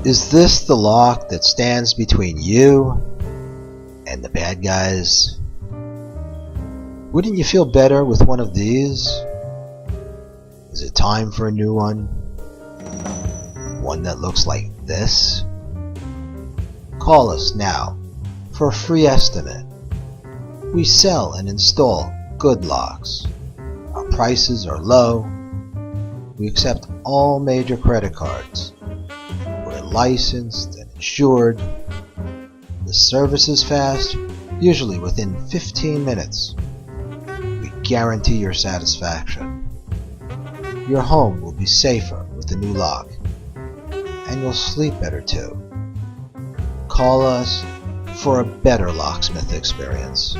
Is this the lock that stands between you and the bad guys? Wouldn't you feel better with one of these? Is it time for a new one? One that looks like this? Call us now for a free estimate. We sell and install good locks. Our prices are low. We accept all major credit cards. We're licensed and insured. The service is fast, usually within 15 minutes. We guarantee your satisfaction. Your home will be safer with the new lock, and you'll sleep better too. Call us for a better locksmith experience.